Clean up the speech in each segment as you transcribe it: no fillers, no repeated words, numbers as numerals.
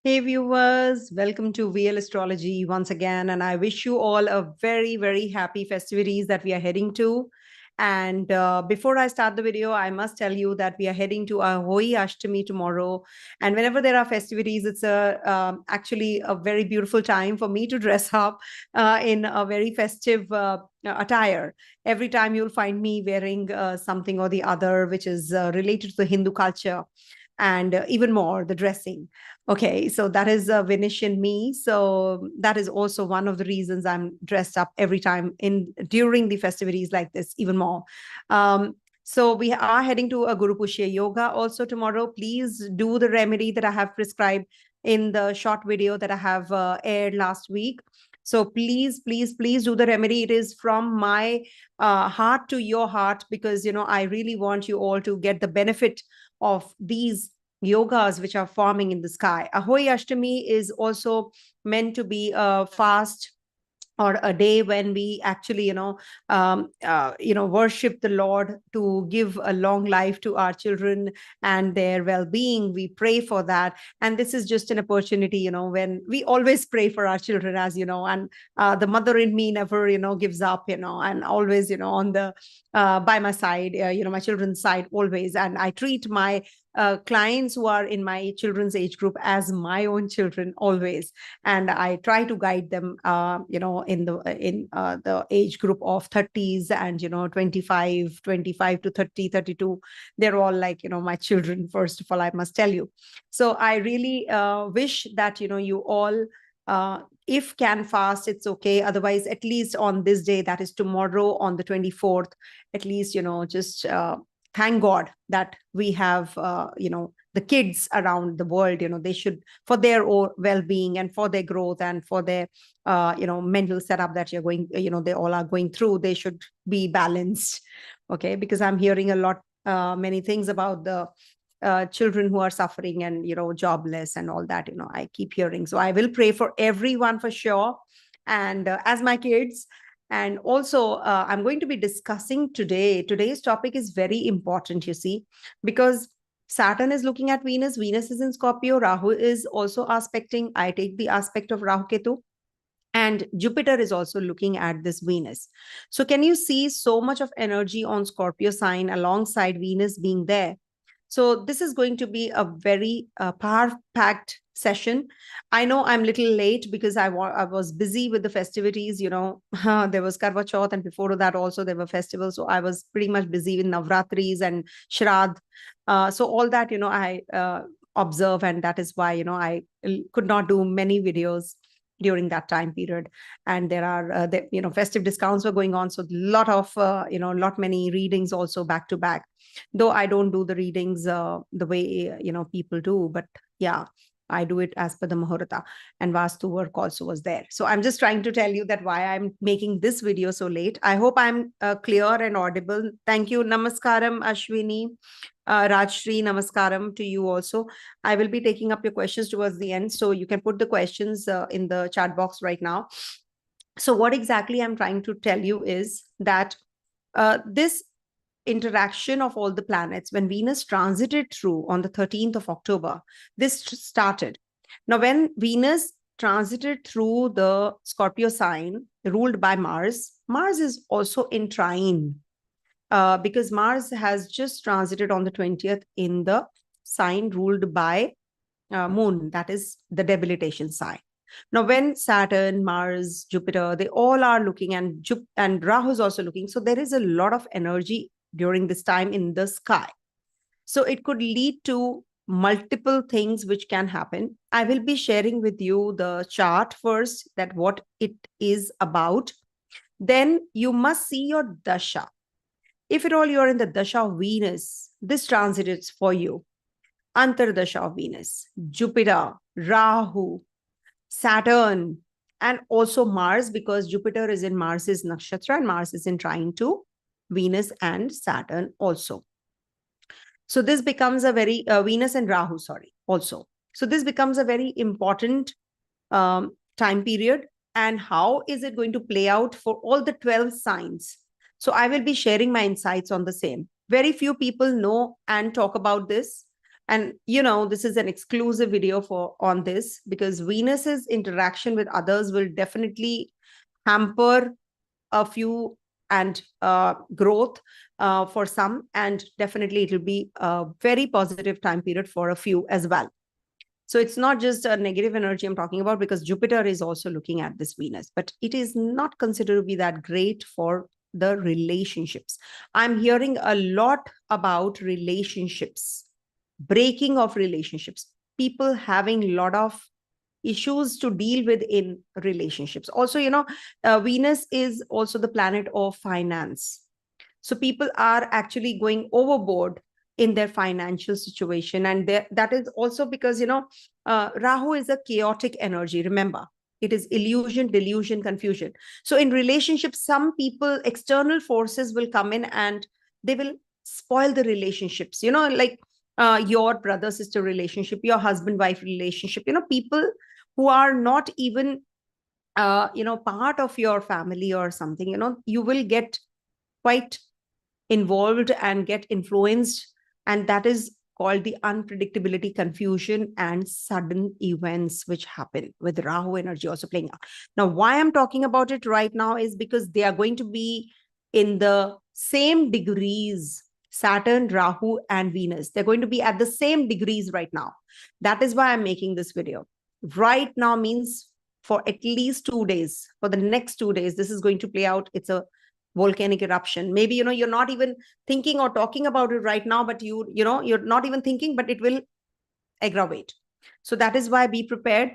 Hey viewers, welcome to VL Astrology once again, and I wish you all a very, very happy festivities that we are heading to. And before I start the video, I must tell you that we are heading to Ahoy Ashtami tomorrow. And whenever there are festivities, it's actually a very beautiful time for me to dress up in a very festive attire. Every time you'll find me wearing something or the other, which is related to the Hindu culture, and even more the dressing. Okay, so that is a Vinish in me. So that is also one of the reasons I'm dressed up every time in during the festivities like this, even more. So we are heading to a Guru Pushya Yoga also tomorrow. Please do the remedy that I have prescribed in the short video that I have aired last week. So please, please, please do the remedy. It is from my heart to your heart, because I really want you all to get the benefit of these yogas which are forming in the sky. Ahoy Ashtami is also meant to be a fast or a day when we actually worship the Lord to give a long life to our children and their well-being. We pray for that, and this is just an opportunity, when we always pray for our children, as you know. And the mother in me never gives up, and always on the by my side, my children's side always. And I treat my clients who are in my children's age group as my own children always, and I try to guide them in the age group of 30s and 25 to 30, 32. They're all like my children, first of all, I must tell you. So I really wish that you all if can fast, it's okay. Otherwise, at least on this day, that is tomorrow on the 24th, at least just thank God that we have the kids around the world. They should, for their well-being and for their growth and for their mental setup that you're going, they all are going through, they should be balanced. Okay, because I'm hearing a lot many things about the children who are suffering and jobless and all that. I keep hearing. So I will pray for everyone for sure, and as my kids. And also, I'm going to be discussing today's topic is very important, you see, because Saturn is looking at Venus. Venus is in Scorpio. Rahu is also aspecting. I take the aspect of Rahu Ketu. And Jupiter is also looking at this Venus. So can you see so much of energy on Scorpio sign alongside Venus being there? So this is going to be a very power-packed session. I know I'm a little late because I was busy with the festivities. There was Karva Chauth, and before that also there were festivals. So I was pretty much busy with Navratris and Shraddh. So all that, I observe, and that is why, I could not do many videos during that time period. And there are festive discounts were going on, so lot many readings also back to back, though I don't do the readings the way people do. But yeah, I do it as per the Muhurta, and Vastu work also was there. So I'm just trying to tell you that why I'm making this video so late. I hope I'm clear and audible. Thank you. Namaskaram, Ashwini. Rajshri, namaskaram to you also. I will be taking up your questions towards the end, so you can put the questions in the chat box right now. So what exactly I'm trying to tell you is that this interaction of all the planets, when Venus transited through on the 13th of October, this started. Now, when Venus transited through the Scorpio sign ruled by Mars, Mars is also in trine because Mars has just transited on the 20th in the sign ruled by Moon, that is the debilitation sign. Now, when Saturn, Mars, Jupiter, they all are looking, and Rahu is also looking, so there is a lot of energy during this time in the sky. So it could lead to multiple things which can happen. I will be sharing with you the chart first, that what it is about. Then you must see your dasha. If at all you're in the dasha of Venus, this transit is for you. Antardasha of Venus, Jupiter, Rahu, Saturn, and also Mars, because Jupiter is in Mars's nakshatra and Mars is in trine to Venus and Saturn also. So this becomes a very, Venus and Rahu, sorry, also. So this becomes a very important time period. And how is it going to play out for all the 12 signs? So I will be sharing my insights on the same. Very few people know and talk about this. And this is an exclusive video on this, because Venus's interaction with others will definitely hamper a few and growth for some, and definitely it will be a very positive time period for a few as well. So it's not just a negative energy I'm talking about, because Jupiter is also looking at this Venus, but it is not considered to be that great for the relationships. I'm hearing a lot about relationships, breaking of relationships, people having a lot of issues to deal with in relationships. Also, Venus is also the planet of finance. So people are actually going overboard in their financial situation. And that is also because, Rahu is a chaotic energy. Remember, it is illusion, delusion, confusion. So in relationships, some people, external forces will come in and they will spoil the relationships, like your brother-sister relationship, your husband-wife relationship, people who are not even, part of your family or something, you will get quite involved and get influenced. And that is called the unpredictability, confusion, and sudden events which happen with Rahu energy also playing out. Now, why I'm talking about it right now is because they are going to be in the same degrees. Saturn, Rahu, and Venus, they're going to be at the same degrees right now. That is why I'm making this video. Right now means for at least 2 days, for the next 2 days, this is going to play out. It's a volcanic eruption. Maybe, you're not even thinking or talking about it right now, but you're not even thinking, but it will aggravate. So that is why be prepared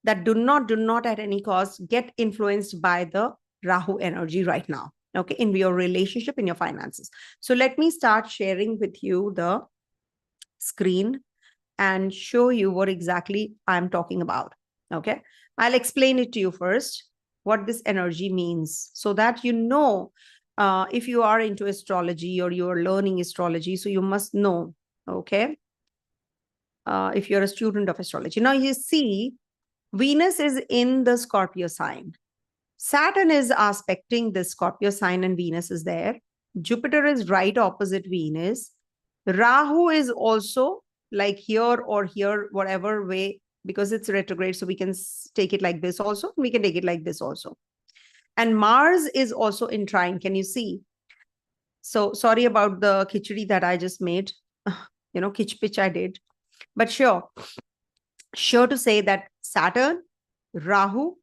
that do not at any cost get influenced by the Rahu energy right now. Okay, in your relationship, in your finances. So let me start sharing with you the screen and show you what exactly I'm talking about. Okay, I'll explain it to you first, what this energy means, so that if you are into astrology or you're learning astrology, so you must know. Okay, if you're a student of astrology. Now you see, Venus is in the Scorpio sign. Saturn is aspecting the Scorpio sign and Venus is there. Jupiter is right opposite Venus. Rahu is also like here or here, whatever way, because it's retrograde. So we can take it like this also. We can take it like this also. And Mars is also in trine. Can you see? So sorry about the khichdi that I just made. Kitch pitch I did. But sure to say that Saturn, Rahu,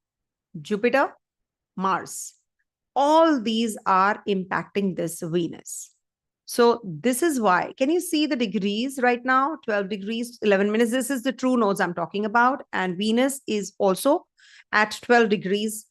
Jupiter, Mars, all these are impacting this Venus. So this is why, can you see the degrees right now? 12 degrees, 11 minutes. This is the true nodes I'm talking about. And Venus is also at 12 degrees,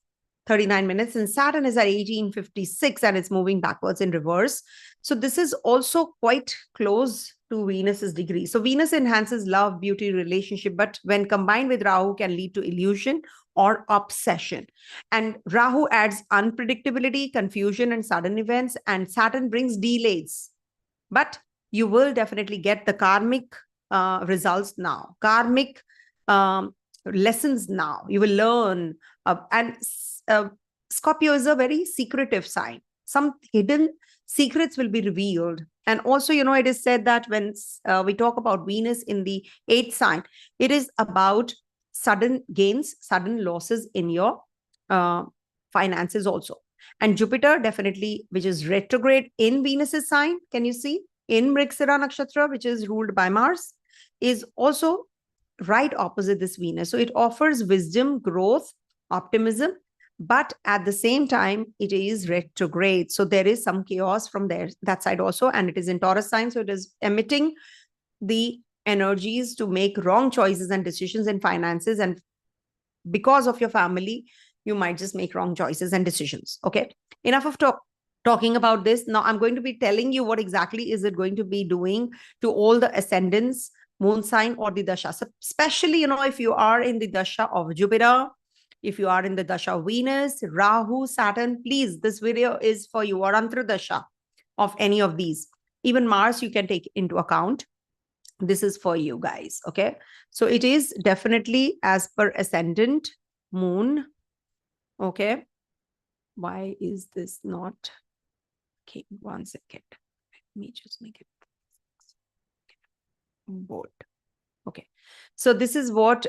39 minutes. And Saturn is at 1856 and it's moving backwards in reverse. So this is also quite close to Venus's degree. So Venus enhances love, beauty, relationship, but when combined with Rahu can lead to illusion or obsession. And Rahu adds unpredictability, confusion, and sudden events, and Saturn brings delays. But you will definitely get the karmic results now, karmic lessons now. You will learn. And Scorpio is a very secretive sign. Some hidden secrets will be revealed. And also, it is said that when we talk about Venus in the 8th sign, it is about sudden gains, sudden losses in your finances also. And Jupiter definitely, which is retrograde in Venus's sign, can you see? In Mriksara Nakshatra, which is ruled by Mars, is also right opposite this Venus. So it offers wisdom, growth, optimism, but at the same time, it is retrograde. So there is some chaos from that side also. And it is in Taurus sign. So it is emitting the energies to make wrong choices and decisions in finances. And because of your family, you might just make wrong choices and decisions. Okay, enough of talking about this. Now I'm going to be telling you what exactly is it going to be doing to all the ascendants, moon sign, or the dasha. So especially, if you are in the dasha of Jupiter, if you are in the dasha of Venus, Rahu, Saturn, please, this video is for you, or Antradasha of any of these. Even Mars, you can take into account. This is for you guys. Okay, so it is definitely as per ascendant, moon. Okay, why is this not? Okay, 1 second. Let me just make it. bold. Okay. So this is what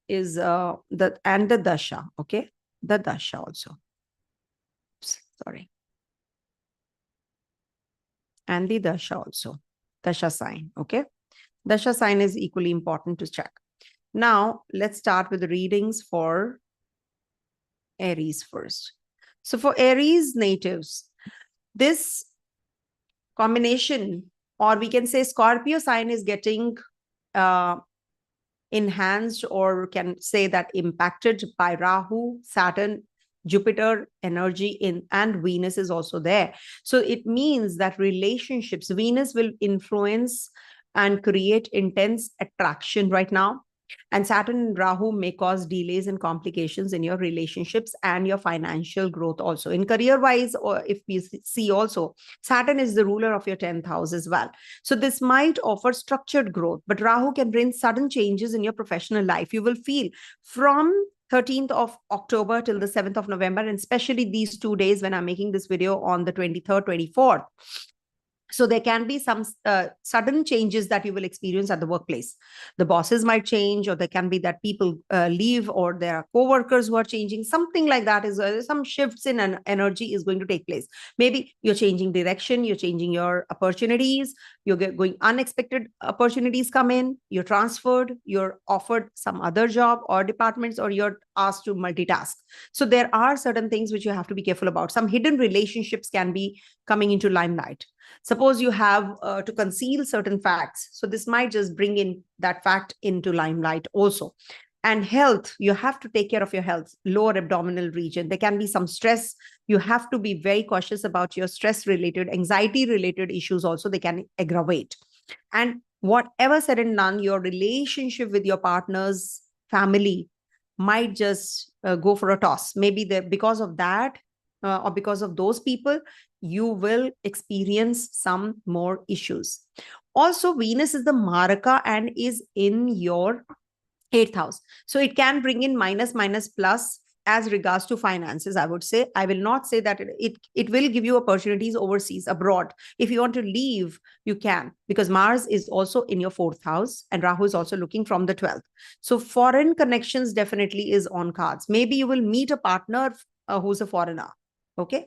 is the dasha. Okay. The dasha also. Oops, sorry. And the dasha also. Dasha sign. Okay. Dasha sign is equally important to check. Now, let's start with the readings for Aries first. So for Aries natives, this combination, or we can say Scorpio sign, is getting enhanced, or can say that impacted by Rahu, Saturn, Jupiter energy in, and Venus is also there. So it means that relationships, Venus will influence and create intense attraction right now. And Saturn and Rahu may cause delays and complications in your relationships and your financial growth also. In career-wise, or if we see also, Saturn is the ruler of your 10th house as well. So this might offer structured growth, but Rahu can bring sudden changes in your professional life. You will feel from 13th of October till the 7th of November, and especially these 2 days when I'm making this video on the 23rd, 24th. So there can be some sudden changes that you will experience at the workplace. The bosses might change, or there can be that people leave, or there are co-workers who are changing. Something like that is some shifts in an energy is going to take place. Maybe you're changing direction, you're changing your opportunities, you're going unexpected opportunities come in, you're transferred, you're offered some other job or departments, or you're asked to multitask. So there are certain things which you have to be careful about. Some hidden relationships can be coming into limelight. Suppose you have to conceal certain facts. So this might just bring in that fact into limelight also. And health, you have to take care of your health, lower abdominal region. There can be some stress. You have to be very cautious about your stress-related, anxiety-related issues also. They can aggravate. And whatever said and done, your relationship with your partner's family might just go for a toss. Maybe because of that, or because of those people, you will experience some more issues. Also, Venus is the Maraka and is in your 8th house. So it can bring in minus, plus as regards to finances, I would say. I will not say that it will give you opportunities overseas, abroad. If you want to leave, you can, because Mars is also in your 4th house and Rahu is also looking from the 12th. So foreign connections definitely is on cards. Maybe you will meet a partner who's a foreigner. Okay.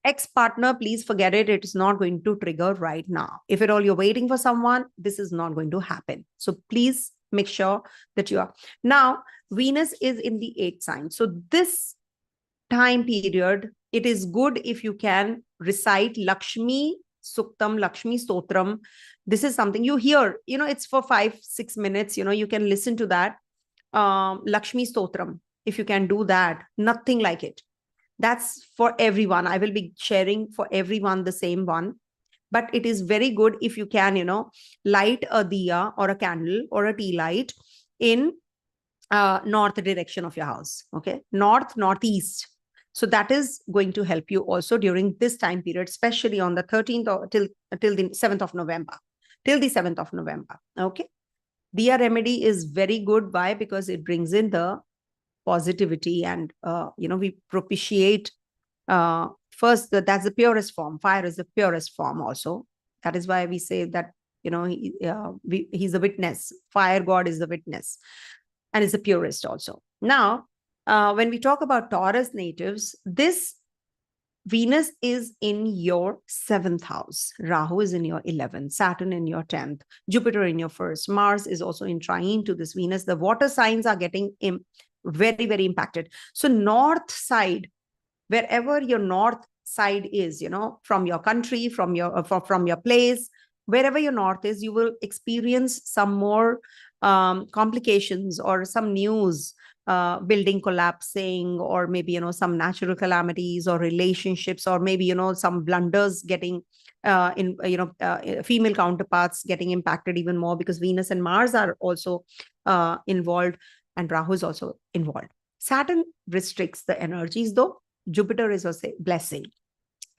Ex-partner, please forget it. It is not going to trigger right now. If at all you're waiting for someone, this is not going to happen. So please make sure that you are. Now, Venus is in the 8th sign. So this time period, it is good if you can recite Lakshmi Suktam, Lakshmi Stotram. This is something you hear, it's for 5-6 minutes, you can listen to that. Lakshmi Stotram, if you can do that, nothing like it. That's for everyone. I will be sharing for everyone the same one. But it is very good if you can, light a diya or a candle or a tea light in north direction of your house. Okay. North, northeast. So that is going to help you also during this time period, especially on the 13th or till the 7th of November. Till the 7th of November. Okay. Diya remedy is very good. Why? Because it brings in the positivity, and we propitiate first, that's the purest form. Fire is the purest form also. That is why we say that he's a witness. Fire god is the witness, and is the purest also. Now when we talk about Taurus natives, this Venus is in your 7th house. Rahu is in your 11th. Saturn in your 10th. Jupiter in your 1st. Mars is also in trine to this Venus. The water signs are getting very, very impacted. So north side, wherever your north side is, from your country, from your place, wherever your north is, you will experience some more complications or some news, building collapsing, or maybe, some natural calamities or relationships, or maybe, some blunders getting female counterparts getting impacted even more, because Venus and Mars are also involved, and Rahu is also involved. Saturn restricts the energies though. Jupiter is also blessing.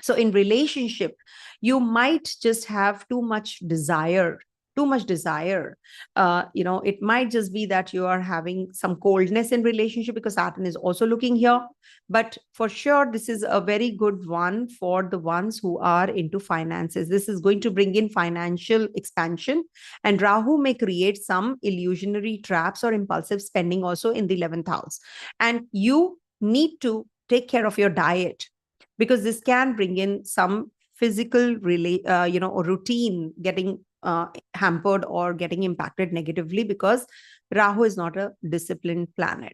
So in relationship, you might just have too much desire too much desire. It might just be that you are having some coldness in relationship because Saturn is also looking here. But for sure, this is a very good one for the ones who are into finances. This is going to bring in financial expansion, and Rahu may create some illusionary traps or impulsive spending also in the 11th house. And you need to take care of your diet, because this can bring in some physical routine getting hampered or getting impacted negatively, because Rahu is not a disciplined planet.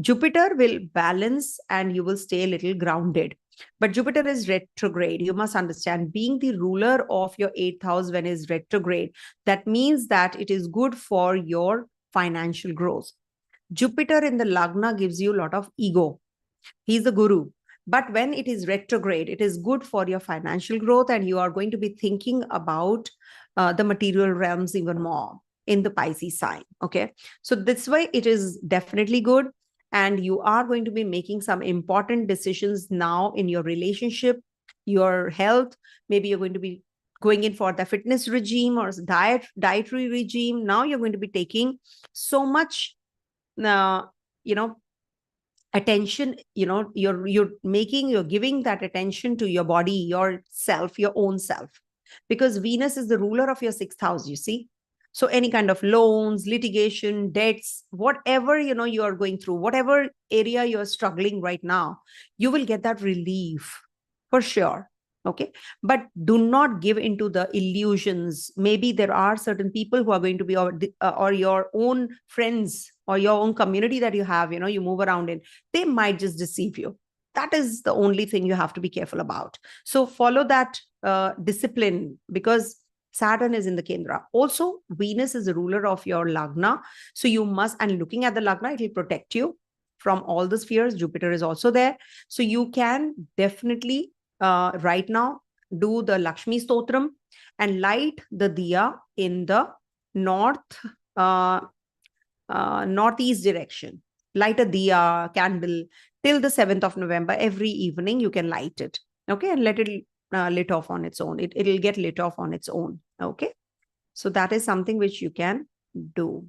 Jupiter will balance and you will stay a little grounded. But Jupiter is retrograde. You must understand, being the ruler of your 8th house when is retrograde, that means that it is good for your financial growth. Jupiter in the Lagna gives you a lot of ego. He's the guru. But when it is retrograde, it is good for your financial growth, and you are going to be thinking about the material realms even more in the Pisces sign. Okay. So this way it is definitely good. And you are going to be making some important decisions now in your relationship, your health. Maybe you're going to be going in for the fitness regime or dietary regime. Now you're going to be taking so much, attention. You're giving that attention to your body, yourself, your own self, because Venus is the ruler of your 6th house, you see. So any kind of loans, litigation, debts, whatever, you are going through, whatever area you're struggling right now, you will get that relief for sure. Okay. But do not give into the illusions. Maybe there are certain people who are going to be, or your own friends or your own community that you have, you move around in, they might just deceive you. That is the only thing you have to be careful about. So follow that discipline, because Saturn is in the Kendra. Also, Venus is the ruler of your Lagna. So you must, and looking at the Lagna, it will protect you from all the spheres. Jupiter is also there. So you can definitely right now do the Lakshmi Stotram and light the diya in the northeast direction. Light a diya candle till the 7th of November. Every evening you can light it. Okay. And let it lit off on its own. It'll get lit off on its own. Okay. So that is something which you can do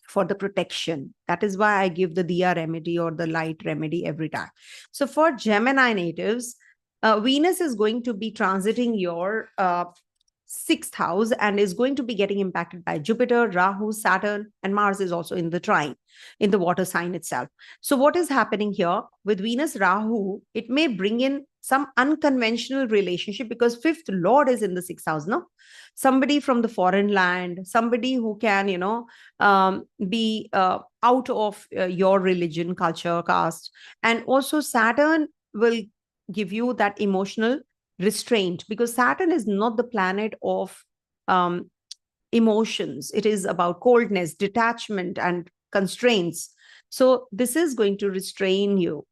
for the protection. That is why I give the diya remedy or the light remedy every time. So for Gemini natives, Venus is going to be transiting your 6th house and is going to be getting impacted by Jupiter, Rahu, Saturn, and Mars is also in the trine, in the water sign itself. So what is happening here with Venus, Rahu, it may bring in some unconventional relationship, because 5th Lord is in the 6th house, no? Somebody from the foreign land, somebody who can, be out of your religion, culture, caste. And also Saturn will give you that emotional restraint, because Saturn is not the planet of emotions. It is about coldness, detachment, and constraints. So this is going to restrain you.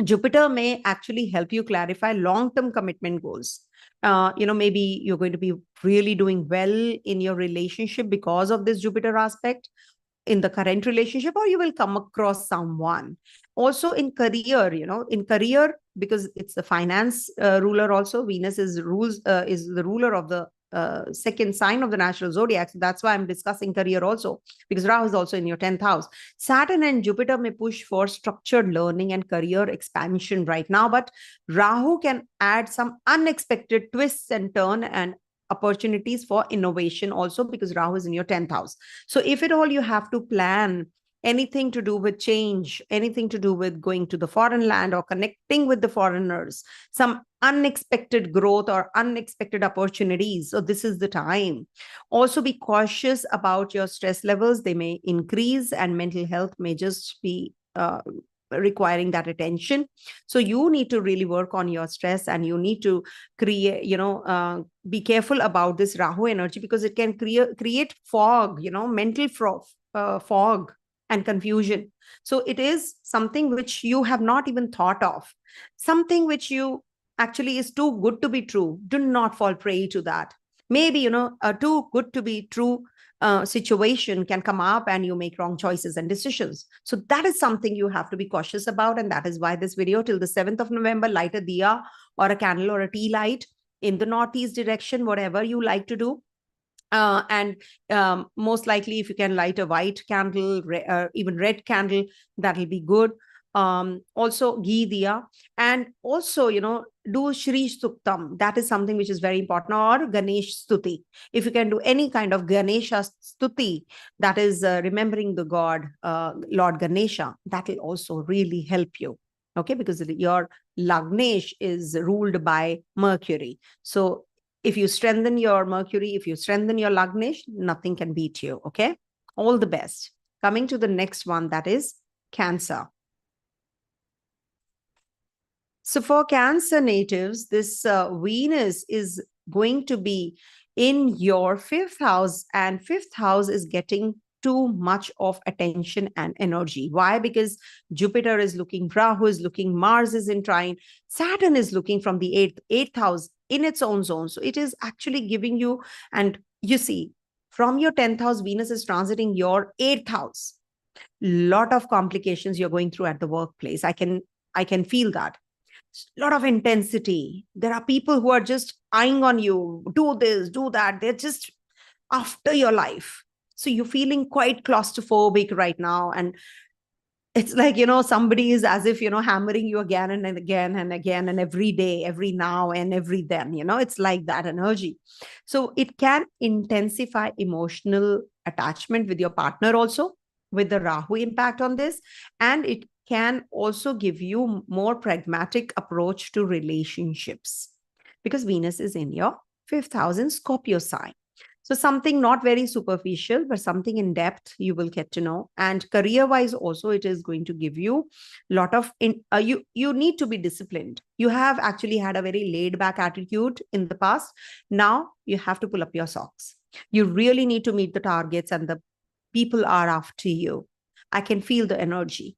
Jupiter may actually help you clarify long-term commitment goals. Maybe you're going to be really doing well in your relationship because of this Jupiter aspect in the current relationship, or you will come across someone. Also in career, because it's the finance ruler also. Venus is the ruler of the second sign of the natural zodiac. So that's why I'm discussing career also, because Rahu is also in your 10th house. Saturn and Jupiter may push for structured learning and career expansion right now, but Rahu can add some unexpected twists and turn and opportunities for innovation also, because Rahu is in your 10th house. So if at all you have to plan anything to do with change, anything to do with going to the foreign land or connecting with the foreigners, some unexpected growth or unexpected opportunities, so this is the time. Also be cautious about your stress levels. They may increase, and mental health may just be requiring that attention. So you need to really work on your stress, and you need to create, be careful about this Rahu energy, because it can create fog, mental fog and confusion. So it is something which you have not even thought of, something which you actually is too good to be true. Do not fall prey to that. Maybe, a too good to be true situation can come up and you make wrong choices and decisions. So that is something you have to be cautious about. And that is why this video, till the 7th of November, light a diya or a candle or a tea light in the northeast direction, whatever you like to do. And most likely, if you can light a white candle, even red candle, that'll be good. Also ghee diya, and also, do Shri Suktam. That is something which is very important, or Ganesh Stuti. If you can do any kind of Ganesha Stuti, that is remembering the God, Lord Ganesha, that will also really help you. Okay, because your Lagnesh is ruled by Mercury. So if you strengthen your Mercury, if you strengthen your Lagnesh, nothing can beat you. Okay, all the best. Coming to the next one, that is Cancer. So for Cancer natives, this Venus is going to be in your 5th house, and 5th house is getting too much of attention and energy. Why? Because Jupiter is looking, Rahu is looking, Mars is in trine, Saturn is looking from the eighth house in its own zone. So it is actually giving you, and you see, from your 10th house, Venus is transiting your 8th house. Lot of complications you're going through at the workplace. I can feel that. A lot of intensity. There are people who are just eyeing on you, do this, do that. They're just after your life. So you're feeling quite claustrophobic right now. And it's like, somebody is as if, hammering you again and again and again, and every day, every now and every then, it's like that energy. So it can intensify emotional attachment with your partner also, with the Rahu impact on this. And it can also give you more pragmatic approach to relationships, because Venus is in your 5th house in Scorpio sign. So something not very superficial, but something in depth you will get to know. And career-wise also, it is going to give you a lot of, you need to be disciplined. You have actually had a very laid-back attitude in the past. Now you have to pull up your socks. You really need to meet the targets, and the people are after you. I can feel the energy.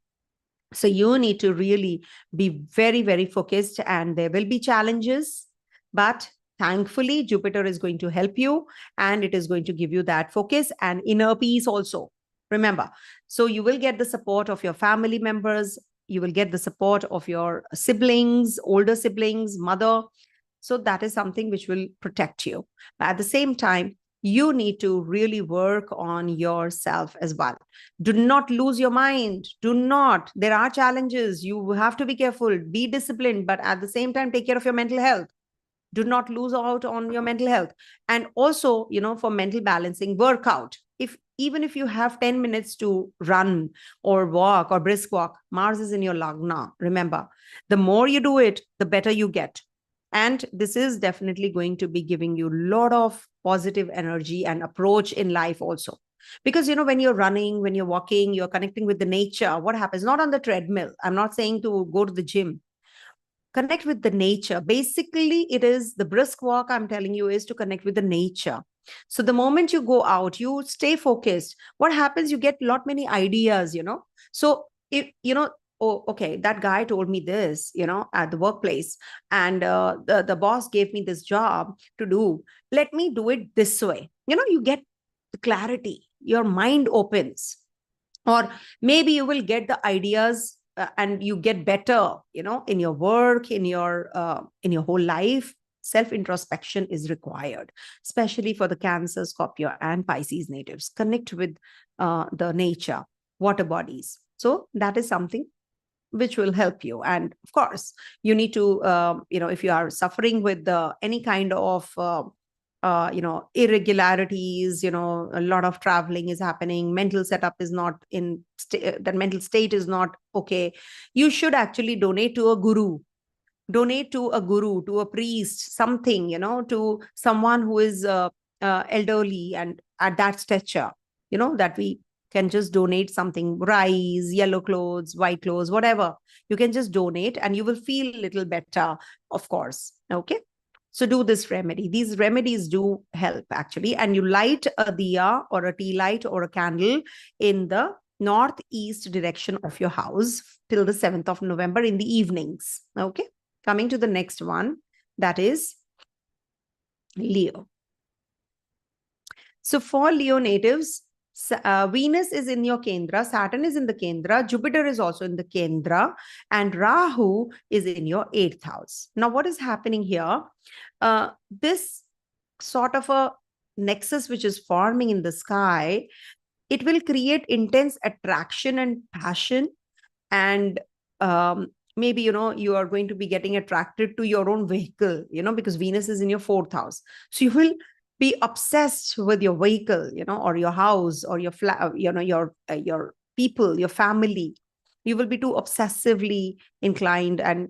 So you need to really be very, very focused, and there will be challenges, but thankfully, Jupiter is going to help you, and it is going to give you that focus and inner peace also. Remember, so you will get the support of your family members. You will get the support of your siblings, older siblings, mother. So that is something which will protect you. But at the same time, you need to really work on yourself as well. Do not lose your mind. Do not. There are challenges. You have to be careful, be disciplined, but at the same time, take care of your mental health. Do not lose out on your mental health. And also, for mental balancing, workout. Even if you have 10 minutes to run or walk or brisk walk, Mars is in your Lagna. Remember, the more you do it, the better you get. And this is definitely going to be giving you a lot of positive energy and approach in life also. Because, when you're running, when you're walking, you're connecting with the nature. What happens? Not on the treadmill. I'm not saying to go to the gym. Connect with the nature. Basically, it is the brisk walk, I'm telling you, is to connect with the nature. So the moment you go out, you stay focused. What happens? You get a lot many ideas, So if, oh, okay, that guy told me this, at the workplace, and the boss gave me this job to do. Let me do it this way. You get the clarity. Your mind opens. Or maybe you will get the ideas, and you get better, in your work, in your whole life. Self introspection is required, especially for the Cancer, Scorpio, and Pisces natives. Connect with the nature, water bodies. So that is something which will help you. And of course, you need to, if you are suffering with any kind of irregularities, a lot of traveling is happening, mental setup is not in, that mental state is not okay, you should actually donate to a guru, to a priest, something, to someone who is elderly and at that stature, that we can just donate something, rice, yellow clothes, white clothes, whatever. You can just donate and you will feel a little better, of course. Okay. So do this remedy. These remedies do help actually. And you light a diya or a tea light or a candle in the northeast direction of your house till the 7th of November in the evenings. Okay. Coming to the next one, that is Leo. So for Leo natives, Venus is in your Kendra, Saturn is in the Kendra, Jupiter is also in the Kendra, and Rahu is in your 8th house. Now, what is happening here? This sort of a nexus which is forming in the sky, it will create intense attraction and passion. And maybe, you are going to be getting attracted to your own vehicle, because Venus is in your fourth house. So you will be obsessed with your vehicle, or your house, or your flat, your people, your family. You will be too obsessively inclined and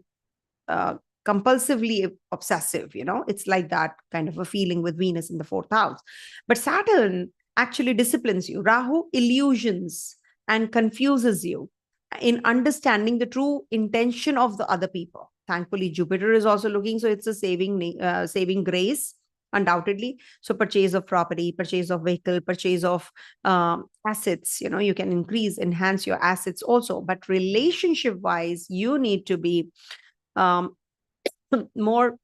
uh, compulsively obsessive. It's like that kind of a feeling with Venus in the fourth house. But Saturn actually disciplines you. Rahu illusions and confuses you in understanding the true intention of the other people. Thankfully, Jupiter is also looking, so it's a saving grace, undoubtedly. So purchase of property, purchase of vehicle, purchase of assets, you can enhance your assets also. But relationship wise, you need to be um, more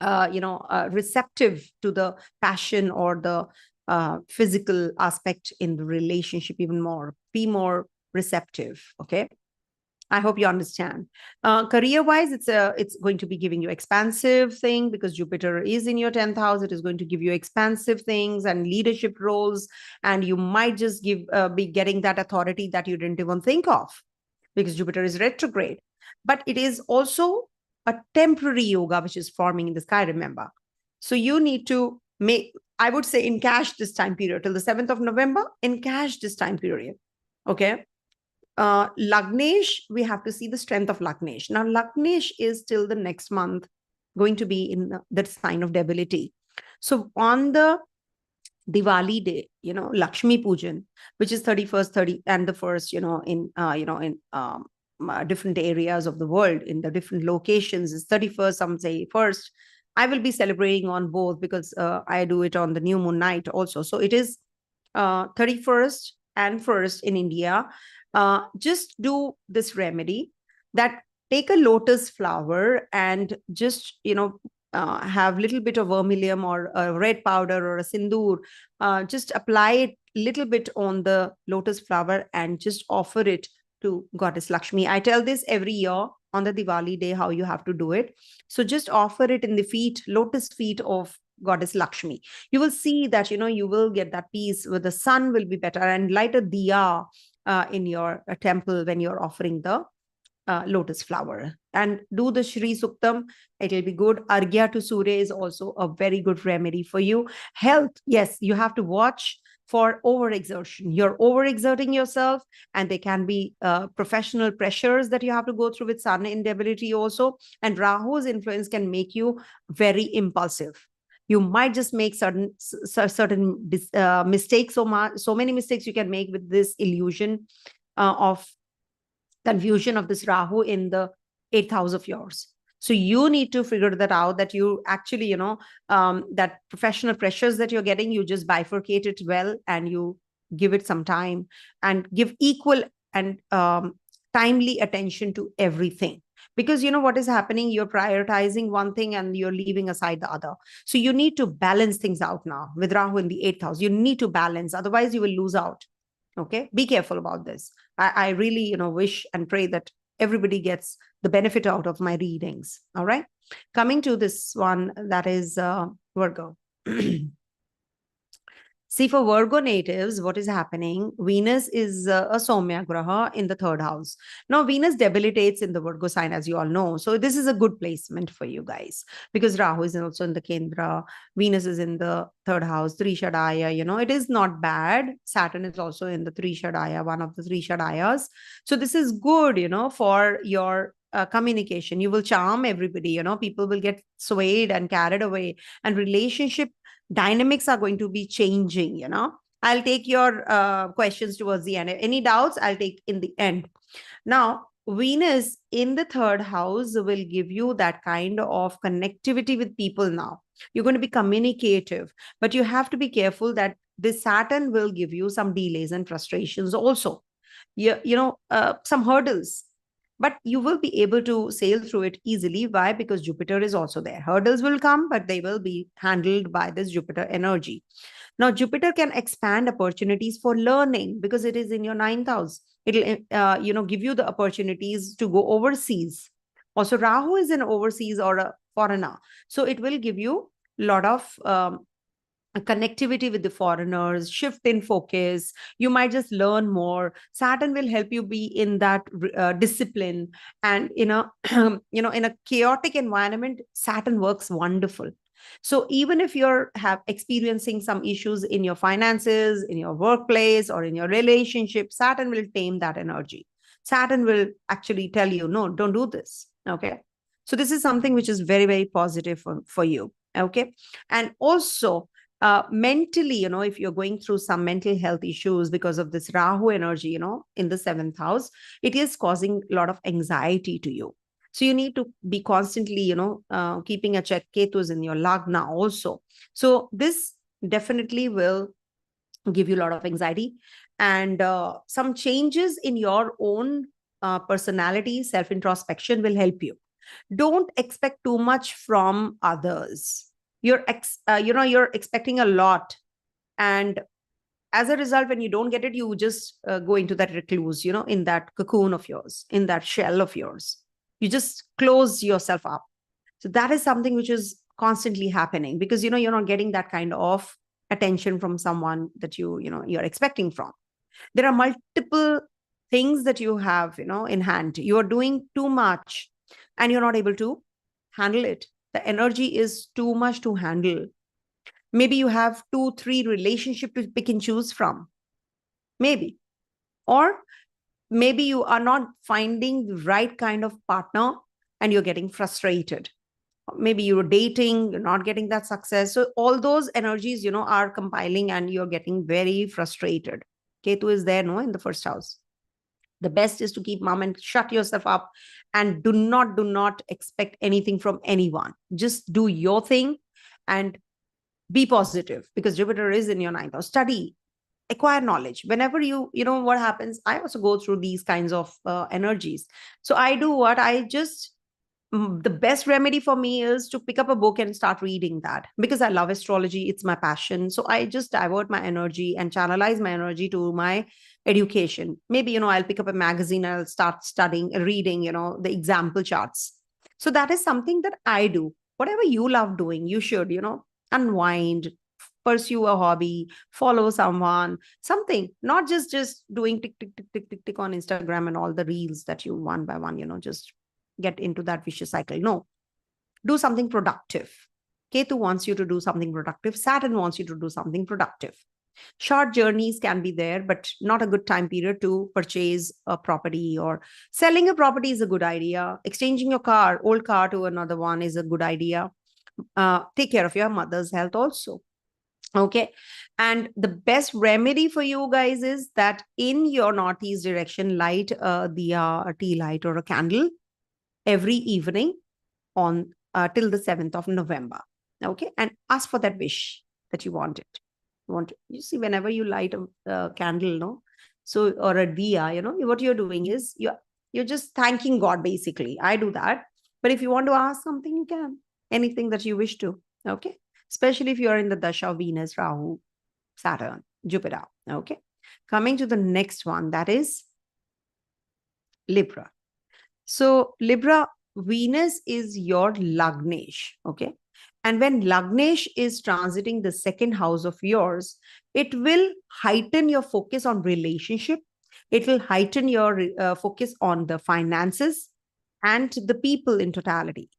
receptive to the passion or the physical aspect in the relationship. Even more, be more receptive. Okay, I hope you understand. Career wise, it's going to be giving you expansive thing, because Jupiter is in your 10th house. It is going to give you expansive things and leadership roles, and you might just be getting that authority that you didn't even think of, because Jupiter is retrograde. But it is also a temporary yoga which is forming in the sky, remember. So you need to make, I would say, in cash this time period till the 7th of November, in cash this time period. Okay. Lagnesh, we have to see the strength of Lagnesh. Now, Lagnesh is till the next month going to be in the sign of debility. So on the Diwali day, Lakshmi Pujan, which is 31st, 30, and the first, in different areas of the world, in the different locations, is 31st, some say first. I will be celebrating on both, because I do it on the new moon night also. So it is 31st and first in India. Just do this remedy, that take a lotus flower and just, have little bit of vermilion or a red powder or a sindoor. Just apply it little bit on the lotus flower and just offer it to Goddess Lakshmi. I tell this every year on the Diwali day, how you have to do it. So just offer it in the lotus feet of Goddess Lakshmi. You will see that, you will get that peace, where the sun will be better, and light a diya in your temple when you're offering the lotus flower, and do the Shri Suktam. It will be good. Argya to Surya is also a very good remedy for you. Health, yes, you have to watch for overexertion. You're overexerting yourself, and there can be professional pressures that you have to go through with Sun in debility also. And Rahu's influence can make you very impulsive. You might just make certain mistakes. So many mistakes you can make with this illusion of confusion of this Rahu in the 8th house of yours. So you need to figure that out, that you actually, that professional pressures that you're getting, you just bifurcate it well, and you give it some time, and give equal and timely attention to everything. Because what is happening, you're prioritizing one thing and you're leaving aside the other. So you need to balance things out now. With Rahu in the 8th house, you need to balance, otherwise you will lose out. Okay, be careful about this. I really, wish and pray that everybody gets the benefit out of my readings. All right. Coming to this one, that is Virgo. See, for Virgo natives, what is happening? Venus is a Somya Graha in the 3rd house. Now, Venus debilitates in the Virgo sign, as you all know. So this is a good placement for you guys, because Rahu is also in the Kendra. Venus is in the 3rd house, Trishadaya. It is not bad. Saturn is also in the Trishadaya, one of the Trishadayas. So this is good, for your communication. You will charm everybody. People will get swayed and carried away, and relationship dynamics are going to be changing. I'll take your questions towards the end. Any doubts, I'll take in the end. Now, Venus in the 3rd house will give you that kind of connectivity with people. Now you're going to be communicative, but you have to be careful that this Saturn will give you some delays and frustrations also. Some hurdles, but you will be able to sail through it easily. Why? Because Jupiter is also there. Hurdles will come, but they will be handled by this Jupiter energy. Now, Jupiter can expand opportunities for learning, because it is in your 9th house. It'll, give you the opportunities to go overseas. Also, Rahu is an overseas or a foreigner. So it will give you a lot of a connectivity with the foreigners, shift in focus. You might just learn more. Saturn will help you be in that discipline, and in a in a chaotic environment, Saturn works wonderful. So even if you're have experiencing some issues in your finances, in your workplace, or in your relationship, Saturn will tame that energy. Saturn will actually tell you, no, don't do this. Okay. So this is something which is very, very positive for you. Okay. And also, mentally, if you're going through some mental health issues because of this Rahu energy, in the seventh house, it is causing a lot of anxiety to you. So you need to be constantly, keeping a check. Ketu's in your lagna also. So this definitely will give you a lot of anxiety, and some changes in your own personality, self-introspection will help you. Don't expect too much from others. You're expecting a lot, and as a result, when you don't get it, you just go into that recluse, in that cocoon of yours, in that shell of yours. You just close yourself up. So that is something which is constantly happening, because you're not getting that kind of attention from someone that you're expecting from. There are multiple things that you have in hand. You are doing too much and you're not able to handle it. The energy is too much to handle. Maybe you have 2-3 relationships to pick and choose from, maybe. Or maybe you are not finding the right kind of partner and you're getting frustrated. Maybe you're dating, you're not getting that success. So all those energies, are compiling and you're getting very frustrated. Ketu is there, no, in the first house. The best is to keep mum and shut yourself up, and do not expect anything from anyone. Just do your thing and be positive, because Jupiter is in your ninth house. Study, acquire knowledge. Whenever what happens, I also go through these kinds of energies. So I do what? The best remedy for me is to pick up a book and start reading that, because I love astrology. It's my passion. So I just divert my energy and channelize my energy to my education. Maybe, I'll pick up a magazine and I'll start studying, reading, the example charts. So that is something that I do. Whatever you love doing, you should, unwind, pursue a hobby, follow someone, something, not just doing tick, tick, tick, tick, tick, tick on Instagram and all the reels that you one by one, just get into that vicious cycle. No, do something productive. Ketu wants you to do something productive. Saturn wants you to do something productive. Short journeys can be there, but not a good time period to purchase a property. Or selling a property is a good idea. Exchanging your old car to another one is a good idea. Take care of your mother's health also. Okay. And the best remedy for you guys is that in your northeast direction, light a tea light or a candle every evening on till the 7th of November. Okay. And ask for that wish that you want it. You see, whenever you light a candle, no, so, or a diya, what you're doing is you're just thanking God, basically. I do that. But if you want to ask something, you can. Anything that you wish to. Okay. Especially if you're in the dasha of Venus, Rahu, Saturn, Jupiter. Okay. Coming to the next one, that is Libra. So Libra, Venus is your Lagnesh. Okay. And when Lagnesh is transiting the second house of yours, it will heighten your focus on relationship. It will heighten your focus on the finances and the people in totality.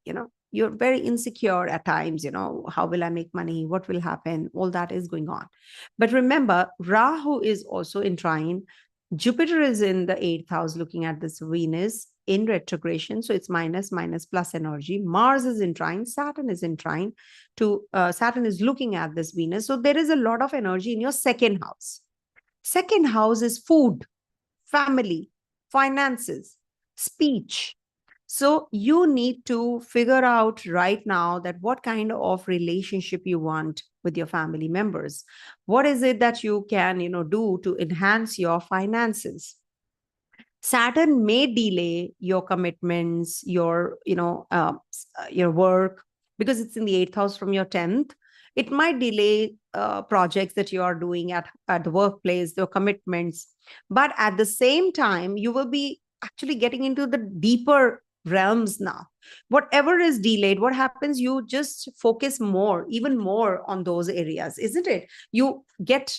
You're very insecure at times. How will I make money? What will happen? All that is going on. But remember, Rahu is also in trine. Jupiter is in the 8th house looking at this Venus in retrogression. So it's minus plus energy. Mars is in trine. Saturn is in trine. Saturn is looking at this Venus. So there is a lot of energy in your second house. Second house is food, family, finances, speech. So you need to figure out right now that what kind of relationship you want with your family members. What is it that you can, do to enhance your finances? Saturn may delay your commitments, your work, because it's in the 8th house from your 10th. It might delay projects that you are doing at the workplace, your commitments. But at the same time, you will be actually getting into the deeper realms now. Whatever is delayed, what happens? You just focus more, even more on those areas, isn't it? You get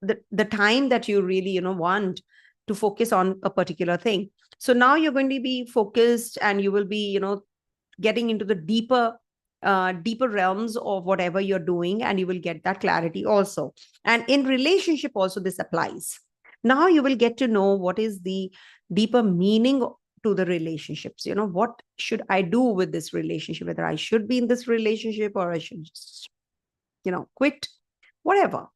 the time that you really, want to focus on a particular thing. So now you're going to be focused, and you will be, getting into the deeper realms of whatever you're doing, and you will get that clarity also. And in relationship also, this applies. Now you will get to know what is the deeper meaning to the relationships. What should I do with this relationship? Whether I should be in this relationship, or I should just, quit, whatever.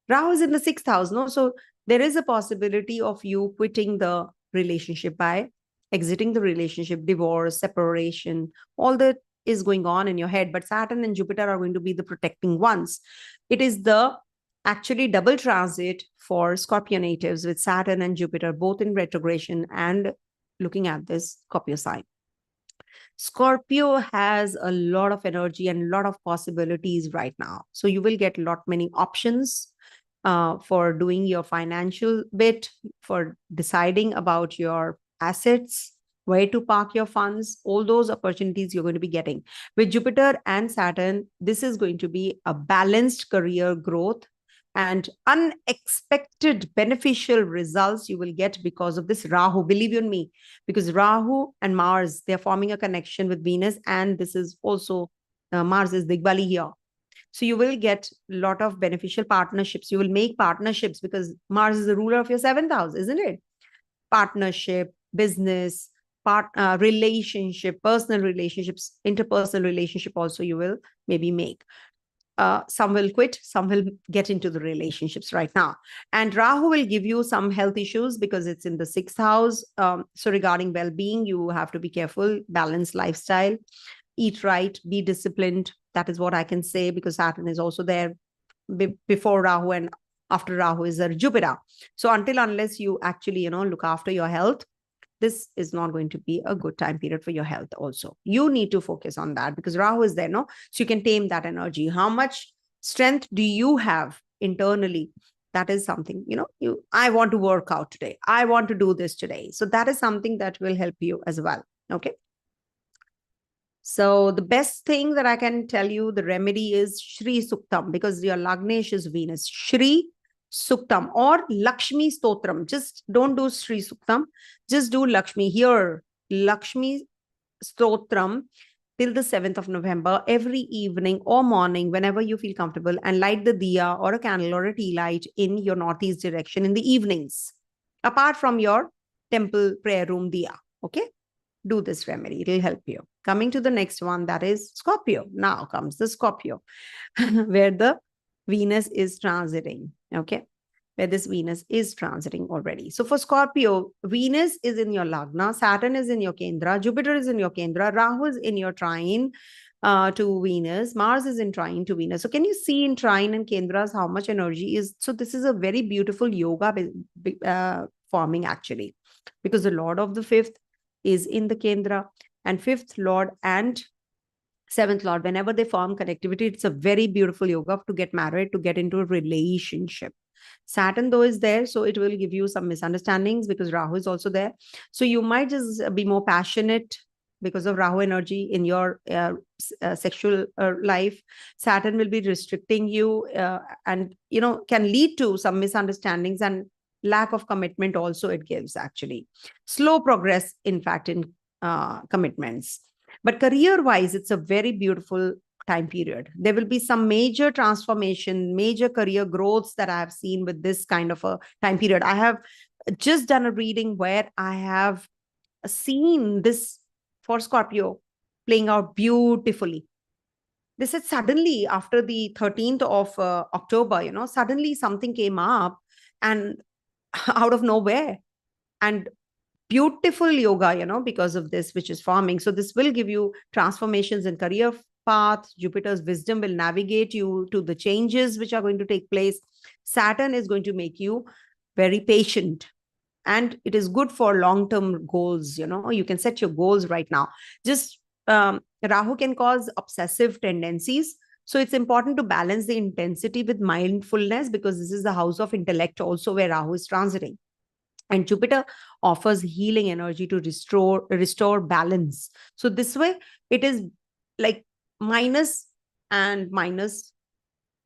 Rahu is in the 6th house, no? So there is a possibility of you quitting the relationship by exiting the relationship, divorce, separation, all that is going on in your head. But Saturn and Jupiter are going to be the protecting ones. It is the actually double transit for Scorpio natives, with Saturn and Jupiter both in retrogression and looking at this Scorpio sign. Scorpio has a lot of energy and a lot of possibilities right now. So you will get many options for doing your financial bit, for deciding about your assets, where to park your funds, all those opportunities you're going to be getting. With Jupiter and Saturn, this is going to be a balanced career growth and unexpected beneficial results you will get because of this Rahu. Believe you me, because Rahu and Mars, they're forming a connection with Venus, and this is also, Mars is Digbali here. So you will get a lot of beneficial partnerships. You will make partnerships because Mars is the ruler of your 7th house, isn't it? Partnership, business, relationship, personal relationships, interpersonal relationship also you will maybe make. Some will quit, some will get into the relationships right now. And Rahu will give you some health issues because it's in the 6th house. So regarding well-being, you have to be careful, balanced lifestyle, eat right, be disciplined. That is what I can say, because Saturn is also there before Rahu, and after Rahu is Jupiter. So unless you actually, look after your health, this is not going to be a good time period for your health also. You need to focus on that because Rahu is there, no? So you can tame that energy. How much strength do you have internally? That is something, I want to work out today. I want to do this today. So that is something that will help you as well. Okay. So the best thing that I can tell you, the remedy is Shri Suktam, because your Lagnesh is Venus. Shri Suktam or Lakshmi Stotram. Just don't do Shri Suktam. Just do Lakshmi. Here, Lakshmi Stotram till the 7th of November, every evening or morning, whenever you feel comfortable, and light the diya or a candle or a tea light in your northeast direction in the evenings, apart from your temple prayer room diya. Okay? Do this remedy. It will help you. Coming to the next one, that is Scorpio. Now comes the Scorpio, where the Venus is transiting. Okay. Where this Venus is transiting already. So for Scorpio, Venus is in your Lagna, Saturn is in your Kendra, Jupiter is in your Kendra, Rahu is in your trine to Venus, Mars is in trine to Venus. So can you see in trine and Kendras how much energy is? So this is a very beautiful yoga forming actually, because the Lord of the 5th is in the Kendra, and 5th Lord and 7th Lord, whenever they form connectivity, it's a very beautiful yoga to get married, to get into a relationship. Saturn though is there, so it will give you some misunderstandings because Rahu is also there. So you might just be more passionate because of Rahu energy in your sexual life. Saturn will be restricting you and, can lead to some misunderstandings and lack of commitment also it gives actually. Slow progress, in fact, in commitments. But career-wise, it's a very beautiful time period. There will be some major transformation, major career growths that I have seen with this kind of a time period. I have just done a reading where I have seen this for Scorpio playing out beautifully. They said suddenly after the 13th of October, suddenly something came up and out of nowhere, and beautiful yoga, because of this, which is forming. So this will give you transformations in career path. Jupiter's wisdom will navigate you to the changes which are going to take place. Saturn is going to make you very patient, and it is good for long-term goals. You can set your goals right now. Just Rahu can cause obsessive tendencies. So it's important to balance the intensity with mindfulness, because this is the house of intellect also where Rahu is transiting. And Jupiter offers healing energy to restore balance. So this way it is like minus and minus,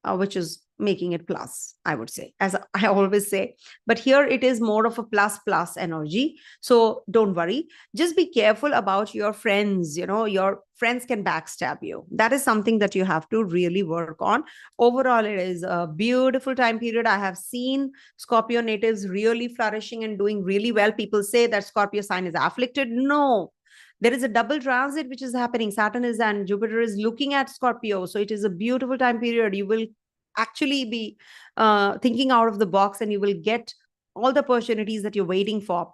which is making it plus, I would say, as I always say. But here it is more of a plus energy. So don't worry. Just be careful about your friends. Your friends can backstab you. That is something that you have to really work on. Overall, it is a beautiful time period. I have seen Scorpio natives really flourishing and doing really well. People say that Scorpio sign is afflicted. No, there is a double transit which is happening. Saturn is and Jupiter is looking at Scorpio. So it is a beautiful time period. You will actually be thinking out of the box, and you will get all the opportunities that you're waiting for,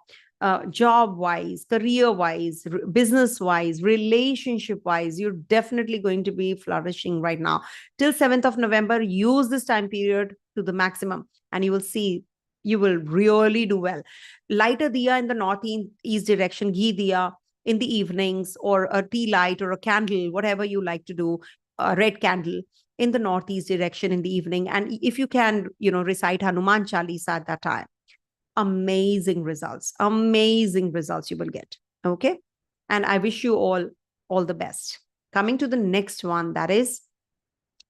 job wise, career wise, business wise, relationship wise. You're definitely going to be flourishing right now. Till 7th of November, use this time period to the maximum, and you will see you will really do well. Light a diya in the northeast direction, ghee diya in the evenings, or a tea light or a candle, whatever you like to do, a red candle in the northeast direction in the evening. And if you can, recite Hanuman Chalisa at that time, amazing results you will get. Okay. And I wish you all the best. Coming to the next one, that is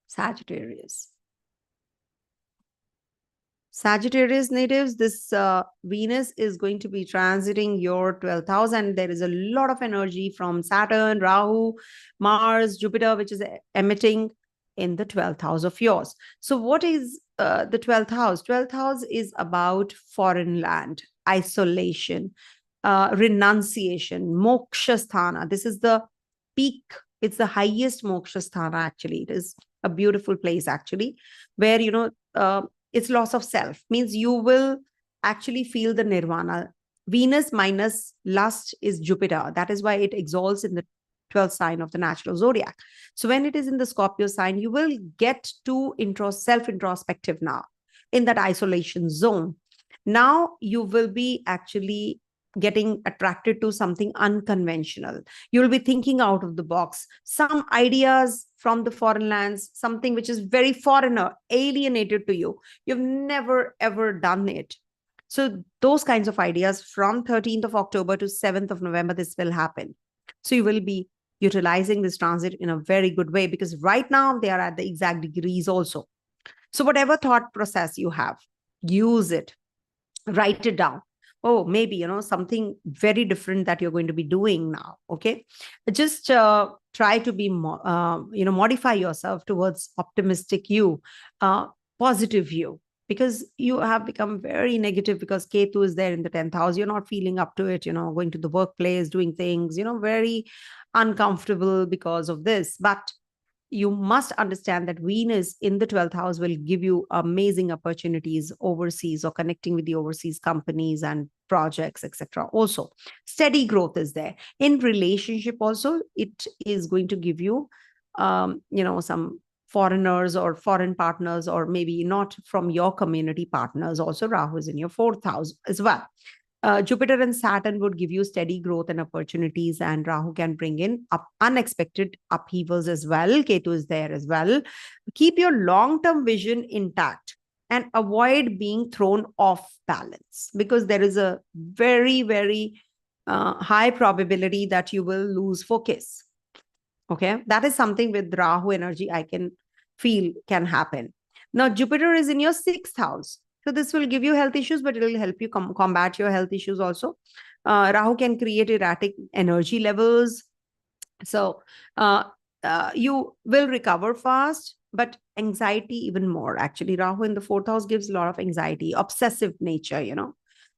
Sagittarius. Sagittarius natives, this Venus is going to be transiting your 12th house, and there is a lot of energy from Saturn, Rahu, Mars, Jupiter, which is emitting in the 12th house of yours. So what is the 12th house? 12th house is about foreign land, isolation, renunciation, moksha sthana. This is the peak. It's the highest moksha sthana, actually. It is a beautiful place, actually, where, it's loss of self, means you will actually feel the nirvana. Venus minus lust is Jupiter. That is why it exalts in the 12th sign of the natural zodiac. So when it is in the Scorpio sign, you will get to self-introspective now, in that isolation zone. Now you will be actually getting attracted to something unconventional. You'll be thinking out of the box, some ideas from the foreign lands, something which is very foreigner, alienated to you. You've never ever done it. So those kinds of ideas from 13th of October to 7th of November, this will happen. So you will be utilizing this transit in a very good way, because right now they are at the exact degrees also. So whatever thought process you have, use it, write it down. Oh, maybe, something very different that you're going to be doing now. Okay. Just try to be, modify yourself towards optimistic you, positive you, because you have become very negative because Ketu is there in the 10th house. You're not feeling up to it, going to the workplace, doing things, very uncomfortable because of this. But you must understand that Venus in the 12th house will give you amazing opportunities overseas, or connecting with the overseas companies and projects, etc. Also, steady growth is there. In relationship also, it is going to give you, some foreigners or foreign partners, or maybe not from your community partners. Also, Rahu is in your 4th house as well. Jupiter and Saturn would give you steady growth and opportunities, and Rahu can bring in unexpected upheavals as well. Ketu is there as well. Keep your long-term vision intact and avoid being thrown off balance, because there is a very, very high probability that you will lose focus. Okay, that is something with Rahu energy I can feel can happen. Now, Jupiter is in your 6th house. So this will give you health issues, but it will help you combat your health issues also. Rahu can create erratic energy levels. So you will recover fast, but anxiety even more. Actually, Rahu in the 4th house gives a lot of anxiety, obsessive nature,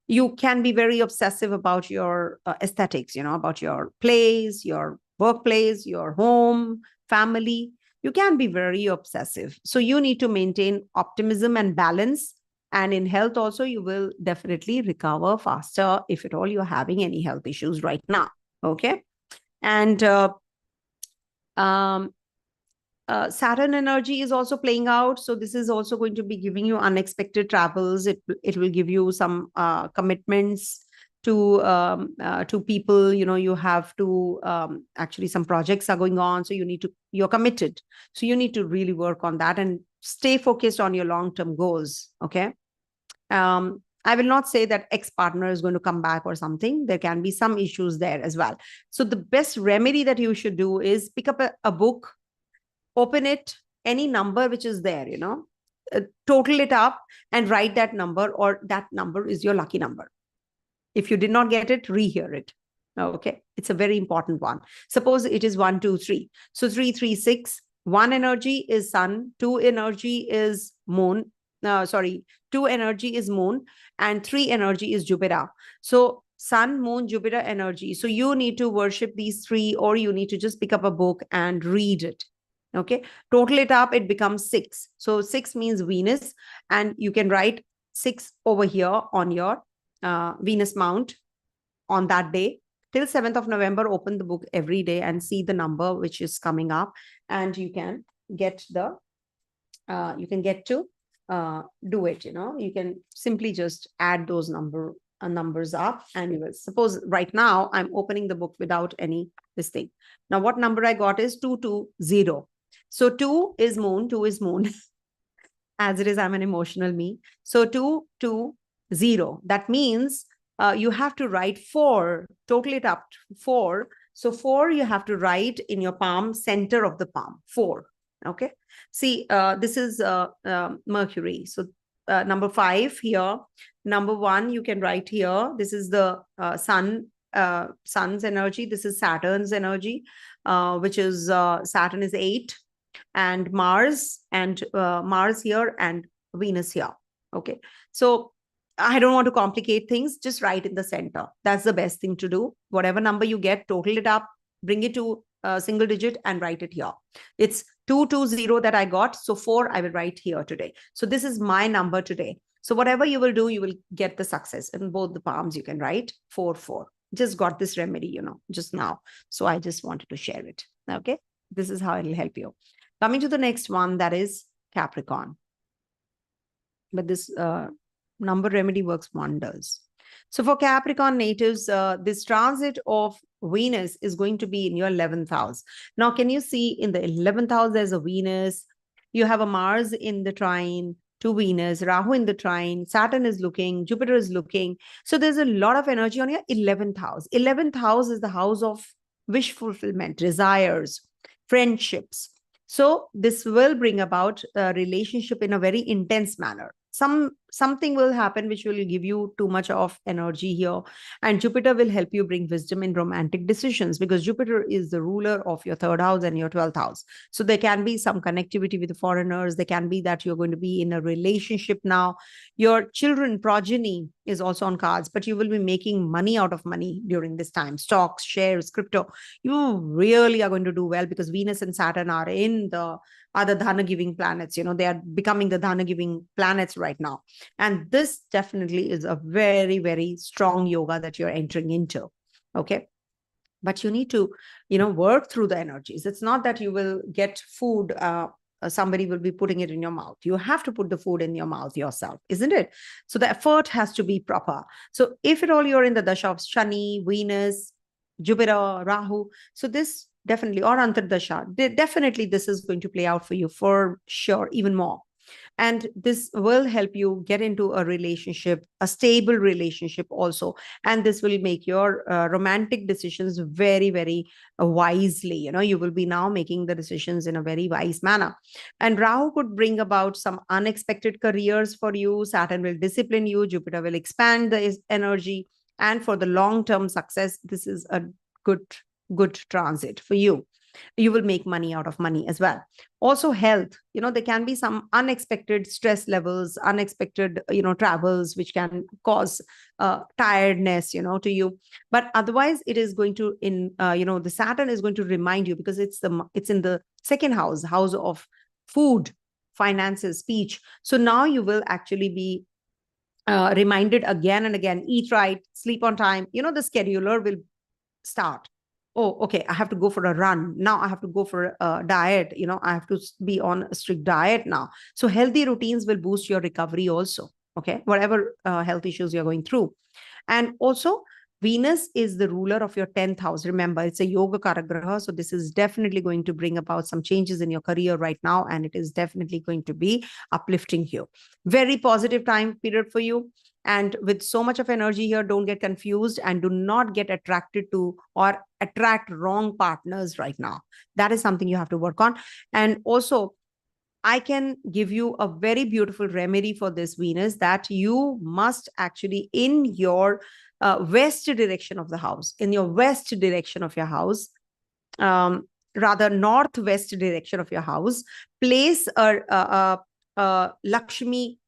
You can be very obsessive about your aesthetics, about your place, your workplace, your home, family. You can be very obsessive. So you need to maintain optimism and balance. And in health also, you will definitely recover faster if at all you're having any health issues right now. Okay. And Saturn energy is also playing out. So this is also going to be giving you unexpected travels. It will give you some commitments to people. You have to actually, some projects are going on. So you're committed. So you need to really work on that and stay focused on your long-term goals. Okay. I will not say that ex-partner is going to come back or something. There can be some issues there as well. So the best remedy that you should do is pick up a book, open it, any number which is there, total it up and write that number, or that number is your lucky number. If you did not get it, rehear it. Okay. It's a very important one. Suppose it is 1, 2, 3. So 3, 3, 6. 1 energy is sun. 2 energy is moon. 2 energy is moon. And 3 energy is Jupiter. So sun, moon, Jupiter energy. So you need to worship these 3, or you need to just pick up a book and read it. Okay. Total it up, it becomes 6. So 6 means Venus. And you can write 6 over here on your Venus mount on that day. Till 7th of November, open the book every day and see the number which is coming up, and you can get to do it. You can simply just add those numbers up, and you will. Suppose right now I'm opening the book without any this thing. Now what number I got is 220. So 2 is moon. 2 is moon. As it is, I'm an emotional me. So 220. That means you have to write 4, total it up 4. So 4 you have to write in your palm, center of the palm, 4. Okay. See, this is Mercury. So number 5 here, number 1 you can write here. This is the sun's energy. This is Saturn's energy, which is Saturn is 8, and Mars here and Venus here. Okay. So I don't want to complicate things. Just write in the center. That's the best thing to do. Whatever number you get, total it up, bring it to a single digit and write it here. It's 220 that I got. So 4 I will write here today. So this is my number today. So whatever you will do, you will get the success. In both the palms, you can write 4, 4. Just got this remedy, just now. So I just wanted to share it. Okay. This is how it will help you. Coming to the next one, that is Capricorn. But this number remedy works wonders. So for Capricorn natives, this transit of Venus is going to be in your 11th house. Now, can you see in the 11th house, there's a Venus. You have a Mars in the trine to Venus, Rahu in the trine, Saturn is looking, Jupiter is looking. So there's a lot of energy on your 11th house. 11th house is the house of wish fulfillment, desires, friendships. So this will bring about a relationship in a very intense manner. Something will happen which will give you too much of energy here. And Jupiter will help you bring wisdom in romantic decisions, because Jupiter is the ruler of your 3rd house and your 12th house. So there can be some connectivity with the foreigners. There can be that you're going to be in a relationship now. Your children, progeny is also on cards, but you will be making money out of money during this time. Stocks, shares, crypto. You really are going to do well, because Venus and Saturn are in the other Dhana-giving planets. They are becoming the Dhana-giving planets right now. And this definitely is a very, very strong yoga that you're entering into. Okay. But you need to, work through the energies. It's not that you will get food. Somebody will be putting it in your mouth. You have to put the food in your mouth yourself, isn't it? So the effort has to be proper. So if at all you're in the dasha of Shani, Venus, Jupiter, Rahu, so this definitely, or Antardasha, definitely this is going to play out for you for sure, even more. And this will help you get into a relationship, a stable relationship also. And this will make your romantic decisions very, very wisely. You will be now making the decisions in a very wise manner. And Rahu could bring about some unexpected careers for you. Saturn will discipline you. Jupiter will expand the energy. And for the long-term success, this is a good transit for you. You will make money out of money as well. Also health, there can be some unexpected stress levels, unexpected, travels, which can cause tiredness, to you. But otherwise it is going to, the Saturn is going to remind you, because it's in the 2nd house of food, finances, speech. So now you will actually be reminded again and again, eat right, sleep on time. The scheduler will start. Oh, okay, I have to go for a run. Now I have to go for a diet. I have to be on a strict diet now. So healthy routines will boost your recovery also. Okay, whatever health issues you're going through. And also Venus is the ruler of your 10th house. Remember, it's a yoga karagraha. So this is definitely going to bring about some changes in your career right now. And it is definitely going to be uplifting you. Very positive time period for you. And with so much of energy here, don't get confused and do not get attracted to or attract wrong partners right now. That is something you have to work on. And also, I can give you a very beautiful remedy for this Venus, that you must actually, in your west direction of the house, in your west direction of your house, rather northwest direction of your house, place a Lakshmi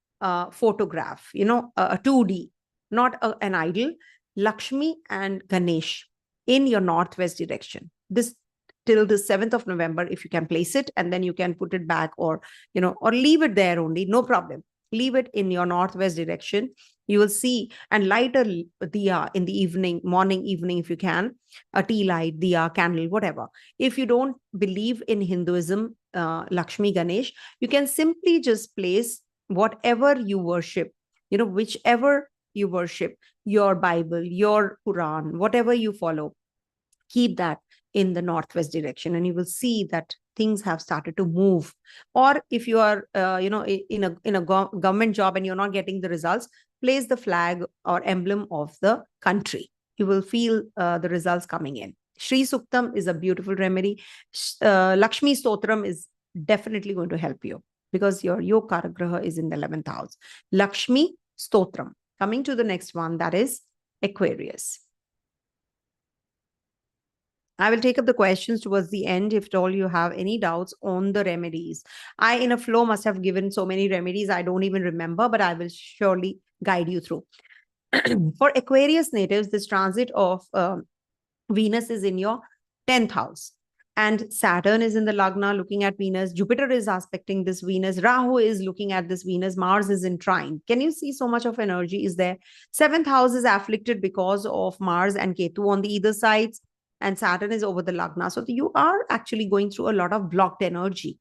photograph, a 2D, not an idol, Lakshmi and Ganesh in your northwest direction. This till the 7th of November, if you can place it, and then you can put it back, or or leave it there only, no problem. Leave it in your northwest direction. You will see, and light a diya in the evening, morning, evening, if you can, a tea light, diya, candle, whatever. If you don't believe in Hinduism, Lakshmi, Ganesh, you can simply just place whatever you worship, whichever you worship, your Bible, your Quran, whatever you follow, keep that in the northwest direction, and you will see that things have started to move. Or if you are in a government job and you're not getting the results, place the flag or emblem of the country. You will feel the results coming in. Shri Suktam is a beautiful remedy. Lakshmi Stotram is definitely going to help you, because your Yog Karagraha is in the 11th house. Lakshmi Stotram. Coming to the next one, that is Aquarius. I will take up the questions towards the end if at all you have any doubts on the remedies. I, in a flow, must have given so many remedies, I don't even remember, but I will surely guide you through. For Aquarius natives, this transit of Venus is in your 10th house. And Saturn is in the Lagna looking at Venus. Jupiter is aspecting this Venus. Rahu is looking at this Venus. Mars is in trine. Can you see so much of energy is there? 7th house is afflicted because of Mars and Ketu on the either sides. And Saturn is over the Lagna. So you are actually going through a lot of blocked energy.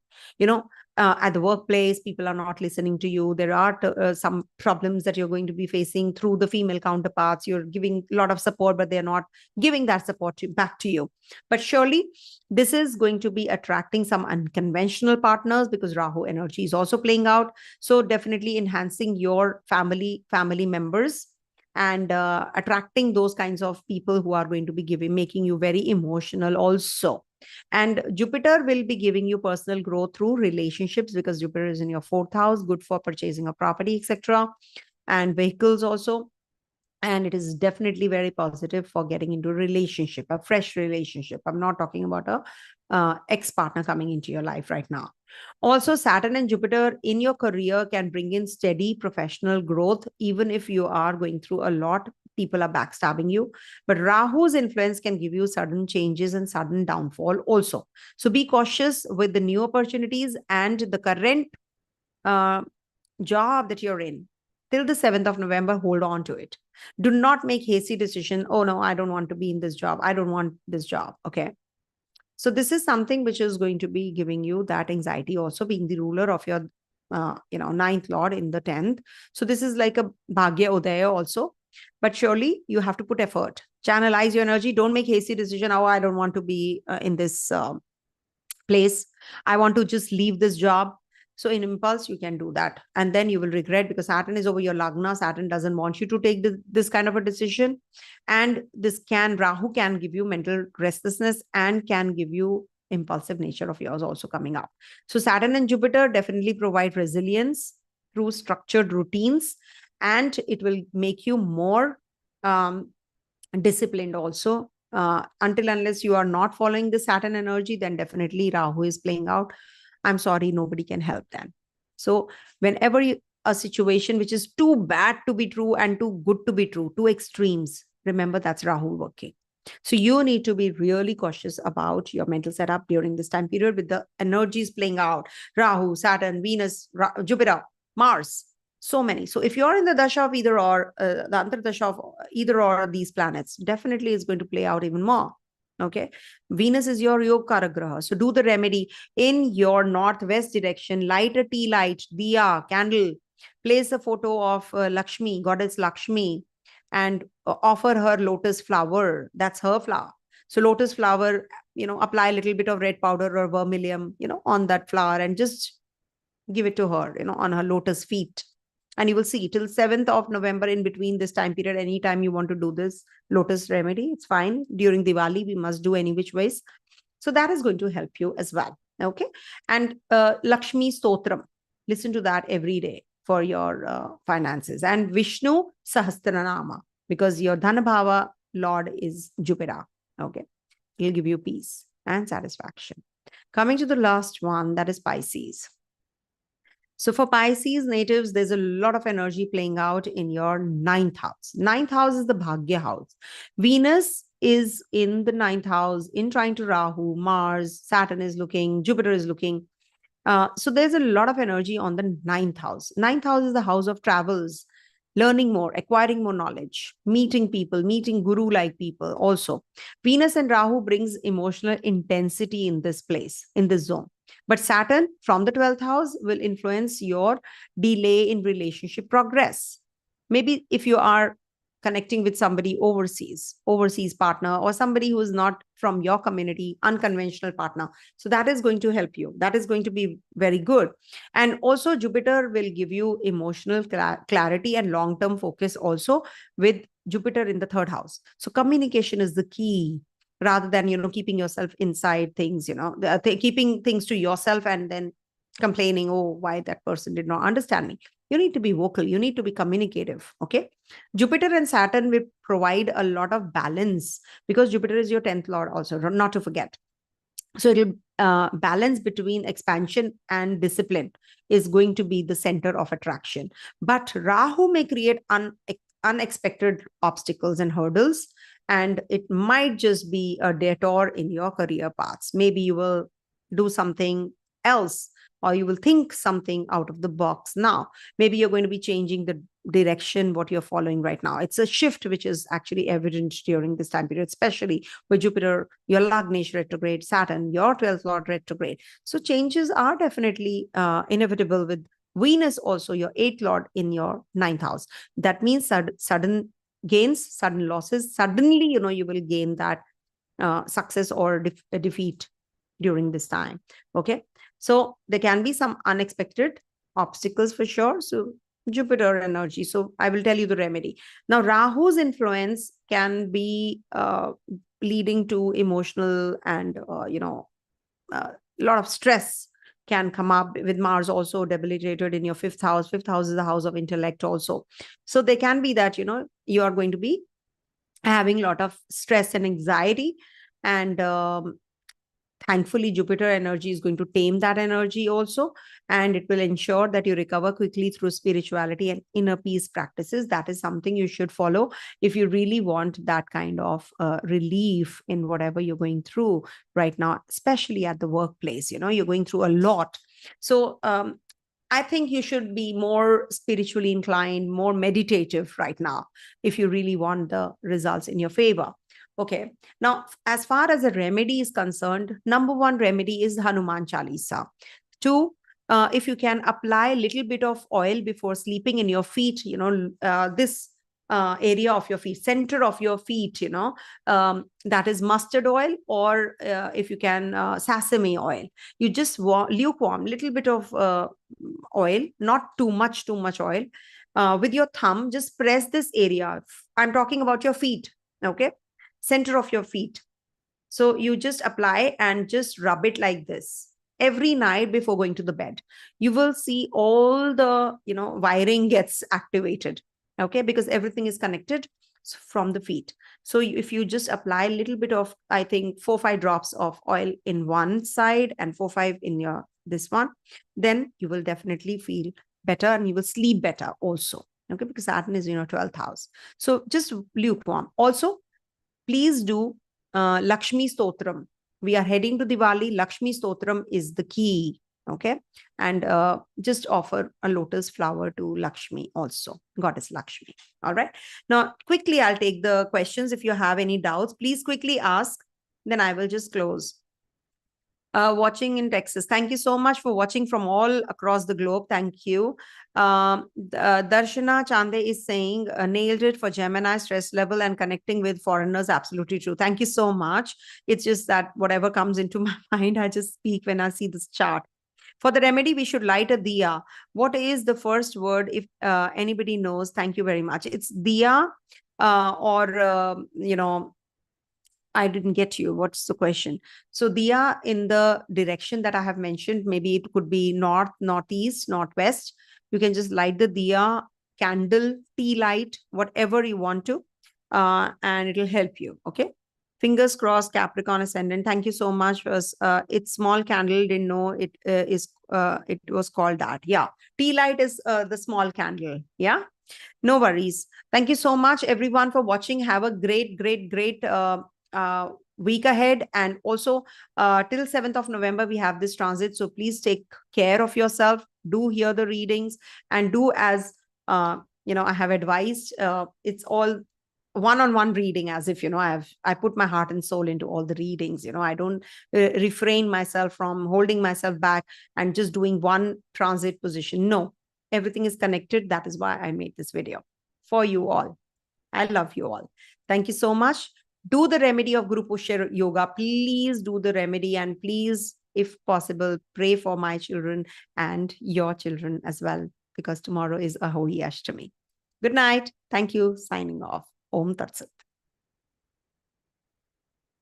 At the workplace, people are not listening to you. There are some problems that you're going to be facing through the female counterparts. You're giving a lot of support, but they're not giving that support back to you. But surely this is going to be attracting some unconventional partners, because Rahu energy is also playing out. So definitely enhancing your family members, and attracting those kinds of people who are going to be making you very emotional also. And Jupiter will be giving you personal growth through relationships, because Jupiter is in your 4th house, good for purchasing a property, etc., and vehicles also. And it is definitely very positive for getting into a relationship, a fresh relationship. I'm not talking about a ex-partner coming into your life right now. Also, Saturn and Jupiter in your career can bring in steady professional growth, even if you are going through a lot. People are backstabbing you. But Rahu's influence can give you sudden changes and sudden downfall also. So be cautious with the new opportunities, and the current job that you're in. Till the 7th of November, hold on to it. Do not make hasty decision. Oh, no, I don't want to be in this job. I don't want this job. Okay. So this is something which is going to be giving you that anxiety, also being the ruler of your, 9th lord in the 10th. So this is like a Bhagya Udaya also. But surely you have to put effort. Channelize your energy. Don't make hasty decision. Oh, I don't want to be in this place. I want to just leave this job. So in impulse, you can do that. And then you will regret, because Saturn is over your Lagna. Saturn doesn't want you to take this kind of a decision. And Rahu can give you mental restlessness and can give you impulsive nature of yours also coming up. So Saturn and Jupiter definitely provide resilience through structured routines, and it will make you more disciplined also. Until unless you are not following the Saturn energy, then definitely Rahu is playing out. I'm sorry, nobody can help them. So whenever a situation which is too bad to be true and too good to be true, two extremes, remember that's Rahu working. So you need to be really cautious about your mental setup during this time period with the energies playing out. Rahu, Saturn, Venus, Jupiter, Mars, so many. So if you're in the dasha of either or, the antardasha of either or of these planets, definitely is going to play out even more. Okay. Venus is your Yog Karagraha. So do the remedy in your northwest direction. Light a tea light, diya, candle. Place a photo of Lakshmi, goddess Lakshmi, and offer her lotus flower. That's her flower. So lotus flower, apply a little bit of red powder or vermilion, on that flower, and just give it to her, on her lotus feet. And you will see till 7th of November, in between this time period, anytime you want to do this lotus remedy, it's fine. During Diwali, we must do any which ways. So that is going to help you as well. Okay. And Lakshmi Stotram, listen to that every day for your finances. And Vishnu Sahasranama, because your Dhanabhava Lord is Jupiter. Okay. He'll give you peace and satisfaction. Coming to the last one, that is Pisces. So for Pisces natives, there's a lot of energy playing out in your 9th house. 9th house is the Bhagya house. Venus is in the 9th house, in trine to Rahu, Mars, Saturn is looking, Jupiter is looking. So there's a lot of energy on the 9th house. 9th house is the house of travels, learning more, acquiring more knowledge, meeting people, meeting guru-like people also. Venus and Rahu brings emotional intensity in this place, in this zone. But Saturn from the 12th house will influence your delay in relationship progress. Maybe if you are connecting with somebody overseas partner, or somebody who is not from your community, unconventional partner. So that is going to help you. That is going to be very good. And also Jupiter will give you emotional clarity and long-term focus also, with Jupiter in the 3rd house. So communication is the key, rather than, keeping yourself inside things, keeping things to yourself and then complaining, oh, why that person did not understand me. You need to be vocal. You need to be communicative. Okay. Jupiter and Saturn will provide a lot of balance, because Jupiter is your 10th lord also, not to forget. So it'll balance between expansion and discipline is going to be the center of attraction. But Rahu may create unexpected obstacles and hurdles, and it might just be a detour in your career paths. Maybe you will do something else, or you will think something out of the box now. Maybe you're going to be changing the direction what you're following right now. It's a shift which is actually evident during this time period, especially with Jupiter, your Lagnesh retrograde, Saturn, your 12th lord retrograde. So changes are definitely inevitable, with Venus also, your 8th lord, in your 9th house. That means sudden gains, sudden losses. Suddenly, you will gain that success or defeat during this time. Okay. So there can be some unexpected obstacles for sure. So Jupiter energy. So I will tell you the remedy. Now, Rahu's influence can be leading to emotional and, a lot of stress can come up, with Mars also debilitated in your 5th house. 5th house is the house of intellect also. So there can be that, you are going to be having a lot of stress and anxiety, and thankfully, Jupiter energy is going to tame that energy also, and it will ensure that you recover quickly through spirituality and inner peace practices. That is something you should follow if you really want that kind of relief in whatever you're going through right now, especially at the workplace. You're going through a lot. So I think you should be more spiritually inclined, more meditative right now, if you really want the results in your favor. Okay. Now, as far as a remedy is concerned, number 1 remedy is Hanuman Chalisa. 2, if you can apply a little bit of oil before sleeping in your feet, this area of your feet, center of your feet, that is mustard oil, or if you can, sesame oil. You just lukewarm, little bit of oil, not too much oil. With your thumb, just press this area. I'm talking about your feet. Okay. Center of your feet. So you just apply and just rub it like this every night before going to the bed. You will see all the, wiring gets activated. Okay. Because everything is connected from the feet. So if you just apply a little bit of, I think 4-5 drops of oil in one side and 4-5 in this one, then you will definitely feel better, and you will sleep better also. Okay. Because Saturn is, 12th house. So just lukewarm. Also, please do Lakshmi Stotram. We are heading to Diwali. Lakshmi Stotram is the key. Okay. And just offer a lotus flower to Lakshmi also, Goddess Lakshmi. All right. Now, quickly, I'll take the questions. If you have any doubts, please quickly ask. Then I will just close. Watching in Texas. Thank you so much for watching from all across the globe. Thank you. Darshana Chande is saying, nailed it for Gemini, stress level and connecting with foreigners. Absolutely true. Thank you so much. It's just that whatever comes into my mind, I just speak when I see this chart. For the remedy, we should light a diya. What is the first word? If anybody knows, thank you very much. It's diya I didn't get you. What's the question? So diya in the direction that I have mentioned, maybe it could be north, northeast, northwest. You can just light the diya, candle, tea light, whatever you want to, and it'll help you. Okay. Fingers crossed, Capricorn ascendant. Thank you so much. It's small candle. Didn't know it it was called that. Yeah. Tea light is the small candle. Yeah. No worries. Thank you so much, everyone, for watching. Have a great, great, great week ahead. And also, till 7th of November, we have this transit. So please take care of yourself. Do hear the readings and do as, I have advised. It's all one-on-one reading, as if, I put my heart and soul into all the readings. I don't refrain myself from holding myself back and just doing one transit position. No, everything is connected. That is why I made this video for you all. I love you all. Thank you so much. Do the remedy of Guru Pushya Yoga. Please do the remedy, and please, if possible, pray for my children and your children as well, because tomorrow is Ahoi Ashtami. Good night. Thank you. Signing off. Om Tat Sat.